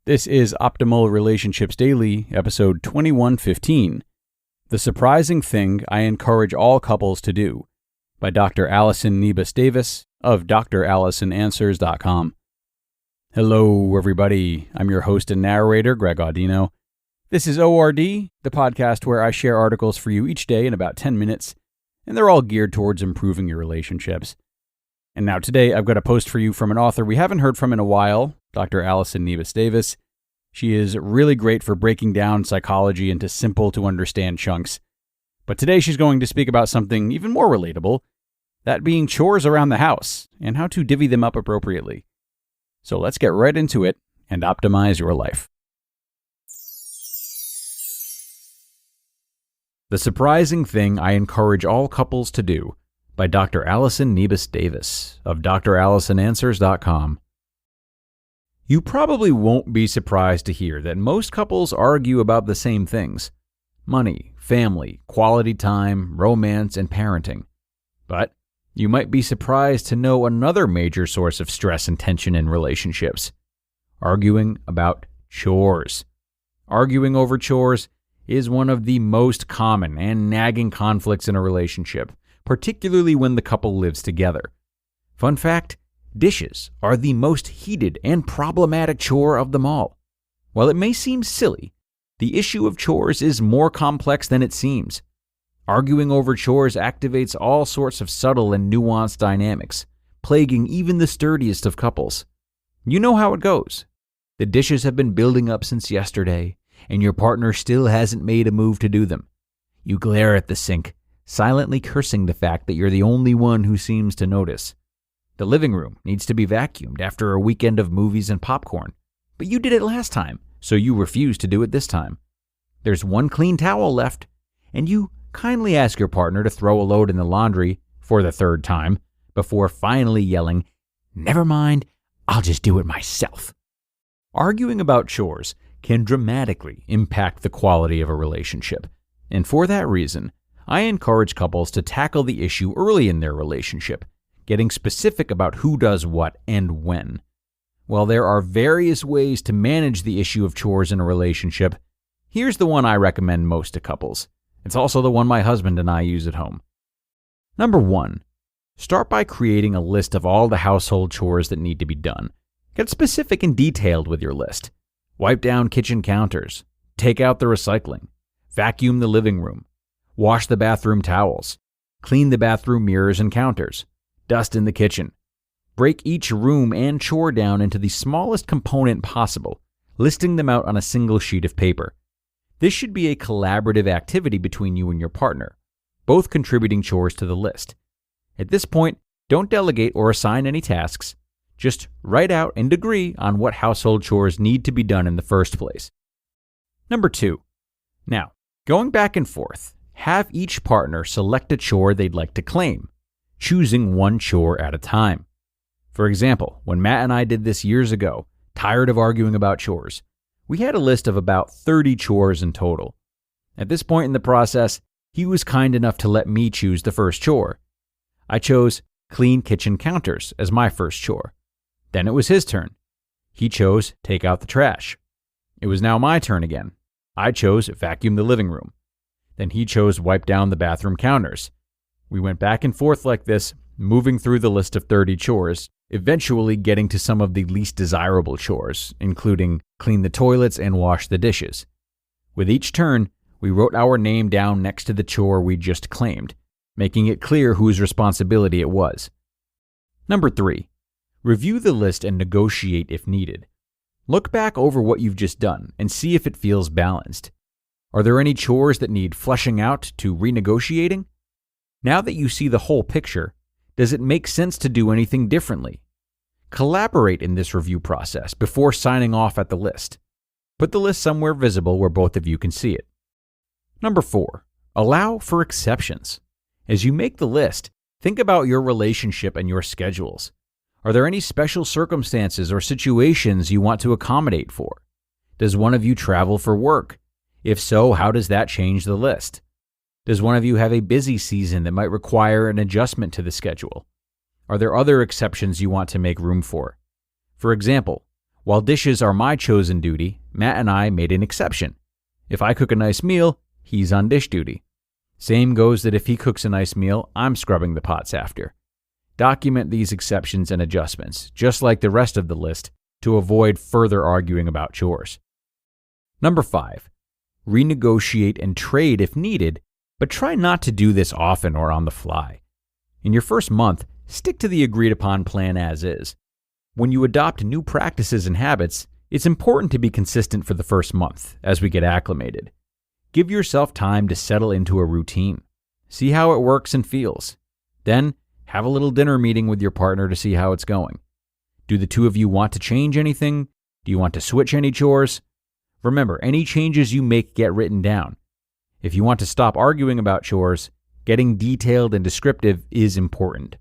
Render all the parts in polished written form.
This is Optimal Relationships Daily, episode 2115, The Surprising Thing I Encourage All Couples to Do, by Dr. Allison Niebes-Davis of drallisonanswers.com. Hello, everybody. I'm your host and narrator, Greg Audino. This is ORD, the podcast where I share articles for you each day in about 10 minutes, and they're all geared towards improving your relationships. And now today, I've got a post for you from an author we haven't heard from in a while, Dr. Allison Niebes-Davis. She is really great for breaking down psychology into simple-to-understand chunks. But today she's going to speak about something even more relatable, that being chores around the house, and how to divvy them up appropriately. So let's get right into it and optimize your life. The Surprising Thing I Encourage All Couples to Do, by Dr. Allison Niebes-Davis of drallisonanswers.com. You probably won't be surprised to hear that most couples argue about the same things: money, family, quality time, romance, and parenting. But you might be surprised to know another major source of stress and tension in relationships: arguing about chores. Arguing over chores is one of the most common and nagging conflicts in a relationship, particularly when the couple lives together. Fun fact, dishes are the most heated and problematic chore of them all. While it may seem silly, the issue of chores is more complex than it seems. Arguing over chores activates all sorts of subtle and nuanced dynamics, plaguing even the sturdiest of couples. You know how it goes. The dishes have been building up since yesterday, and your partner still hasn't made a move to do them. You glare at the sink, silently cursing the fact that you're the only one who seems to notice. The living room needs to be vacuumed after a weekend of movies and popcorn, but you did it last time, so you refuse to do it this time. There's one clean towel left, and you kindly ask your partner to throw a load in the laundry for the third time before finally yelling, "Never mind, I'll just do it myself." Arguing about chores can dramatically impact the quality of a relationship, and for that reason, I encourage couples to tackle the issue early in their relationship, getting specific about who does what and when. While there are various ways to manage the issue of chores in a relationship, here's the one I recommend most to couples. It's also the one my husband and I use at home. Number 1, start by creating a list of all the household chores that need to be done. Get specific and detailed with your list. Wipe down kitchen counters, take out the recycling, vacuum the living room, wash the bathroom towels, clean the bathroom mirrors and counters, dust in the kitchen. Break each room and chore down into the smallest component possible, listing them out on a single sheet of paper. This should be a collaborative activity between you and your partner, both contributing chores to the list. At this point, don't delegate or assign any tasks. Just write out and agree on what household chores need to be done in the first place. Number 2. Now, going back and forth, have each partner select a chore they'd like to claim, choosing one chore at a time. For example, when Matt and I did this years ago, tired of arguing about chores, we had a list of about 30 chores in total. At this point in the process, he was kind enough to let me choose the first chore. I chose clean kitchen counters as my first chore. Then it was his turn. He chose take out the trash. It was now my turn again. I chose vacuum the living room. Then he chose wipe down the bathroom counters. We went back and forth like this, moving through the list of 30 chores, eventually getting to some of the least desirable chores, including clean the toilets and wash the dishes. With each turn, we wrote our name down next to the chore we just claimed, making it clear whose responsibility it was. Number 3, review the list and negotiate if needed. Look back over what you've just done and see if it feels balanced. Are there any chores that need fleshing out to renegotiating? Now that you see the whole picture, does it make sense to do anything differently? Collaborate in this review process before signing off at the list. Put the list somewhere visible where both of you can see it. Number 4, allow for exceptions. As you make the list, think about your relationship and your schedules. Are there any special circumstances or situations you want to accommodate for? Does one of you travel for work? If so, how does that change the list? Does one of you have a busy season that might require an adjustment to the schedule? Are there other exceptions you want to make room for? For example, While dishes are my chosen duty, Matt and I made an exception. If I cook a nice meal, he's on dish duty. Same goes that if he cooks a nice meal, I'm scrubbing the pots after. Document these exceptions and adjustments, just like the rest of the list, to avoid further arguing about chores. Number 5. Renegotiate and trade if needed, but try not to do this often or on the fly. In your first month, stick to the agreed upon plan as is. When you adopt new practices and habits, it's important to be consistent for the first month as we get acclimated. Give yourself time to settle into a routine. See how it works and feels. Then, have a little dinner meeting with your partner to see how it's going. Do the two of you want to change anything? Do you want to switch any chores? Remember, any changes you make get written down. If you want to stop arguing about chores, getting detailed and descriptive is important.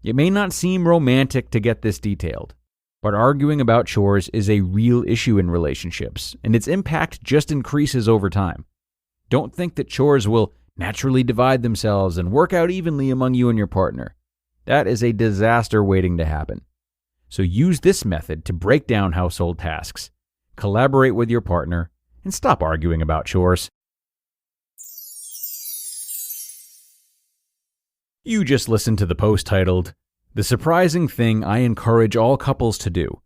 It may not seem romantic to get this detailed, but arguing about chores is a real issue in relationships, and its impact just increases over time. Don't think that chores will naturally divide themselves and work out evenly among you and your partner. That is a disaster waiting to happen. So use this method to break down household tasks, collaborate with your partner, and stop arguing about chores. You just listened to the post titled, "The Surprising Thing I Encourage All Couples to Do"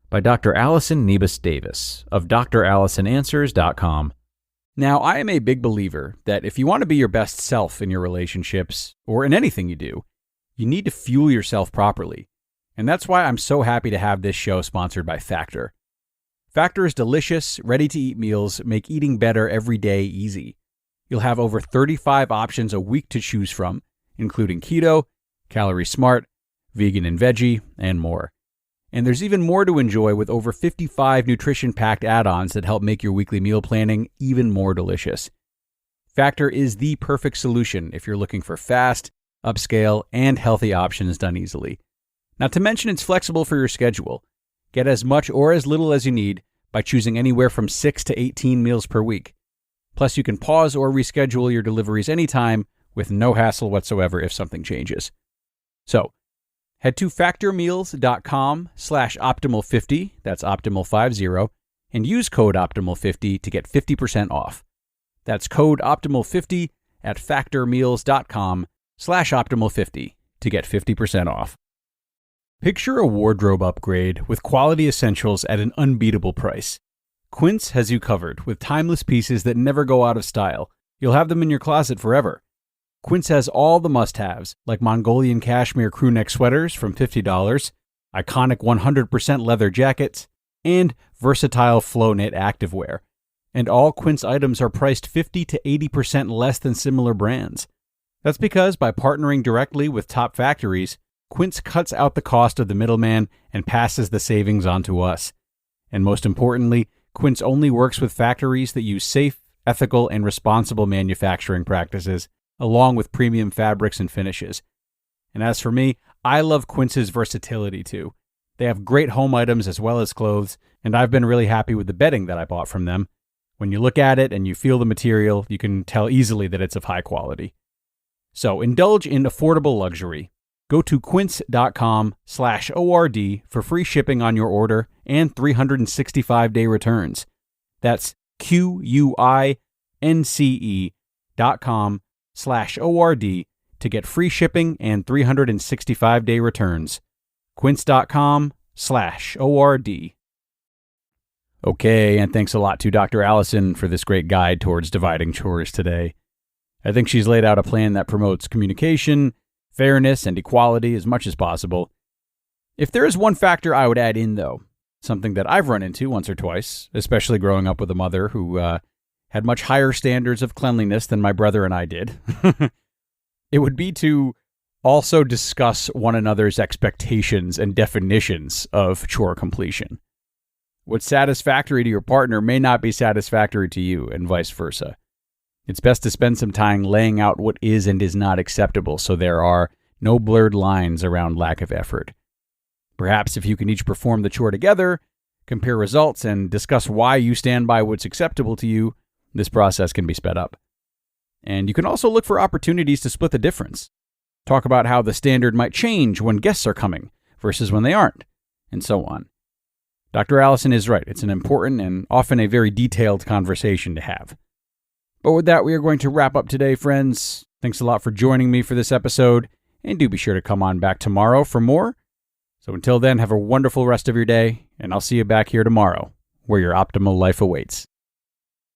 by Dr. Allison Niebes-Davis of drallisonanswers.com. Now, I am a big believer that if you want to be your best self in your relationships, or in anything you do, you need to fuel yourself properly. And that's why I'm so happy to have this show sponsored by Factor. Factor's delicious, ready-to-eat meals make eating better every day easy. You'll have over 35 options a week to choose from, including keto, calorie smart, vegan and veggie, and more. And there's even more to enjoy with over 55 nutrition-packed add-ons that help make your weekly meal planning even more delicious. Factor is the perfect solution if you're looking for fast, upscale, and healthy options done easily. Not to mention it's flexible for your schedule. Get as much or as little as you need by choosing anywhere from 6 to 18 meals per week. Plus, you can pause or reschedule your deliveries anytime with no hassle whatsoever if something changes. So, head to factormeals.com/optimal50, that's optimal50, and use code optimal50 to get 50% off. That's code optimal50 at factormeals.com/optimal50 to get 50% off. Picture a wardrobe upgrade with quality essentials at an unbeatable price. Quince has you covered with timeless pieces that never go out of style. You'll have them in your closet forever. Quince has all the must-haves, like Mongolian cashmere crewneck sweaters from $50, iconic 100% leather jackets, and versatile flow-knit activewear. And all Quince items are priced 50 to 80% less than similar brands. That's because by partnering directly with top factories, Quince cuts out the cost of the middleman and passes the savings on to us. And most importantly, Quince only works with factories that use safe, ethical, and responsible manufacturing practices, along with premium fabrics and finishes. And as for me, I love Quince's versatility too. They have great home items as well as clothes, and I've been really happy with the bedding that I bought from them. When you look at it and you feel the material, you can tell easily that it's of high quality. So indulge in affordable luxury. Go to quince.com/ORD for free shipping on your order and 365-day returns. That's QUINCE.com/ORD to get free shipping and 365-day returns. Quince.com/ORD. Okay, and thanks a lot to Dr. Allison for this great guide towards dividing chores today. I think she's laid out a plan that promotes communication, fairness, and equality as much as possible. If there is one factor I would add in, though, something that I've run into once or twice, especially growing up with a mother who had much higher standards of cleanliness than my brother and I did, it would be to also discuss one another's expectations and definitions of chore completion. What's satisfactory to your partner may not be satisfactory to you, and vice versa. It's best to spend some time laying out what is and is not acceptable so there are no blurred lines around lack of effort. Perhaps if you can each perform the chore together, compare results, and discuss why you stand by what's acceptable to you, this process can be sped up. And you can also look for opportunities to split the difference. Talk about how the standard might change when guests are coming versus when they aren't, and so on. Dr. Allison is right. It's an important and often a very detailed conversation to have. But with that, we are going to wrap up today, friends. Thanks a lot for joining me for this episode, and do be sure to come on back tomorrow for more. So until then, have a wonderful rest of your day, and I'll see you back here tomorrow, where your optimal life awaits.